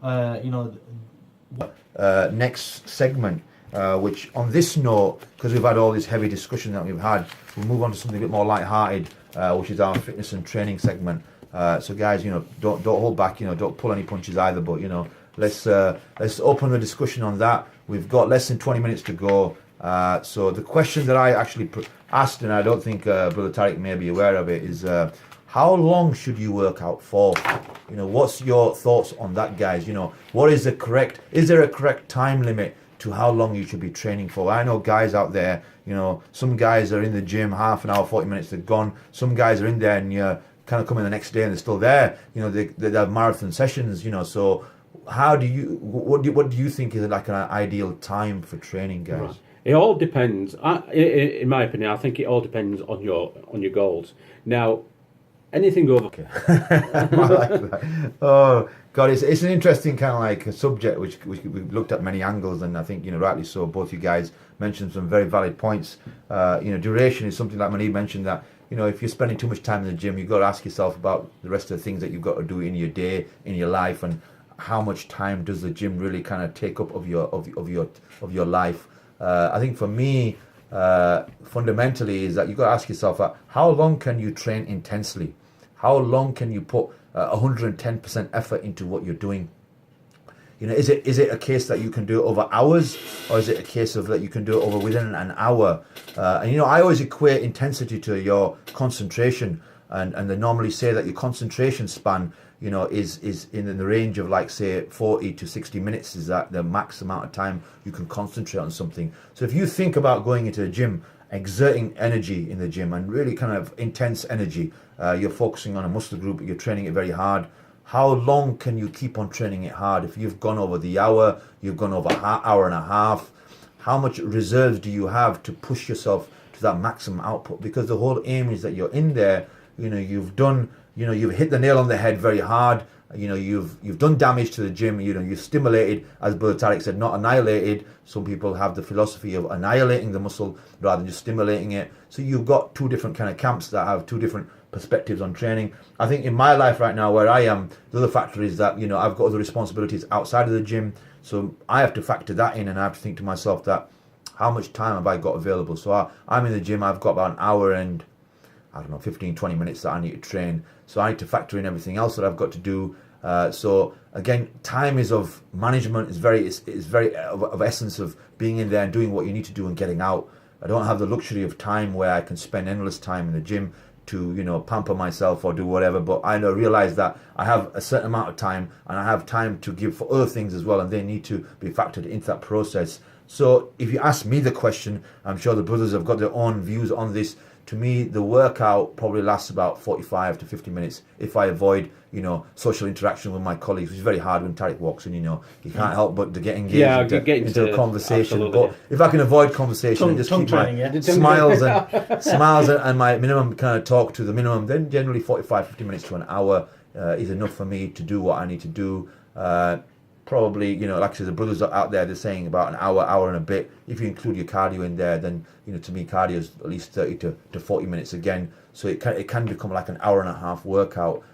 You know, next segment, which on this note, because we've had all this heavy discussion that we've had, we'll move on to something a bit more light-hearted, which is our fitness and training segment. So guys, you know, don't hold back, you know, don't pull any punches either, but you know, let's open the discussion on that. We've got less than 20 minutes to go. So the question that I actually asked, and I don't think Brother Tariq may be aware of it, is how long should you work out for? You know, what's your thoughts on that, guys? You know, is there a correct time limit to how long you should be training for? I know guys out there, you know, some guys are in the gym half an hour, 40 minutes, they're gone. Some guys are in there and you're kind of coming the next day and they're still there. You know, they have marathon sessions, you know, so what do you think is like an ideal time for training, guys? Right. It all depends. In my opinion, I think it all depends on your goals. Now, anything over. Okay. I like that. Oh God, it's an interesting kind of like a subject which we've looked at many angles, and I think, you know, rightly so. Both you guys mentioned some very valid points. You know, duration is something like Manib mentioned, that you know, if you're spending too much time in the gym, you've got to ask yourself about the rest of the things that you've got to do in your day, in your life, and how much time does the gym really kind of take up of your life. I think for me, fundamentally, is that you've got to ask yourself, how long can you train intensely? How long can you put 110% effort into what you're doing? You know, is it a case that you can do it over hours, or is it a case of that you can do it over within an hour? And you know, I always equate intensity to your concentration, and they normally say that your concentration span, you know, is in the range of like say 40 to 60 minutes is that the max amount of time you can concentrate on something. So if you think about going into the gym, exerting energy in the gym and really kind of intense energy, you're focusing on a muscle group, you're training it very hard. How long can you keep on training it hard? If you've gone over the hour, you've gone over hour and a half, how much reserves do you have to push yourself to that maximum output? Because the whole aim is that you're in there, you know, you've hit the nail on the head very hard. You know, you've done damage to the gym. You know, you've stimulated, as Brother Tariq said, not annihilated. Some people have the philosophy of annihilating the muscle rather than just stimulating it. So you've got two different kind of camps that have two different perspectives on training. I think in my life right now, where I am, the other factor is that, you know, I've got other responsibilities outside of the gym, so I have to factor that in, and I have to think to myself that how much time have I got available? So I'm in the gym, I've got about an hour and I don't know, 15-20 minutes that I need to train. So I need to factor in everything else that I've got to do. So again, time is of management, is very of essence of being in there and doing what you need to do and getting out. I don't have the luxury of time where I can spend endless time in the gym to, you know, pamper myself or do whatever, but I realize that I have a certain amount of time and I have time to give for other things as well, and they need to be factored into that process. So if you ask me the question, I'm sure the brothers have got their own views on this. To me, the workout probably lasts about 45 to 50 minutes if I avoid, you know, social interaction with my colleagues, which is very hard when Tariq walks in, you know. You can't help but to get engaged into a conversation. But if I can avoid conversation and just keep my smiles and my minimum kind of talk to the minimum, then generally 45, 50 minutes to an hour is enough for me to do what I need to do. Probably, you know, like I said, the brothers are out there, they're saying about an hour and a bit. If you include your cardio in there, then, you know, to me, cardio is at least 30 to 40 minutes again. So it can become like an hour and a half workout.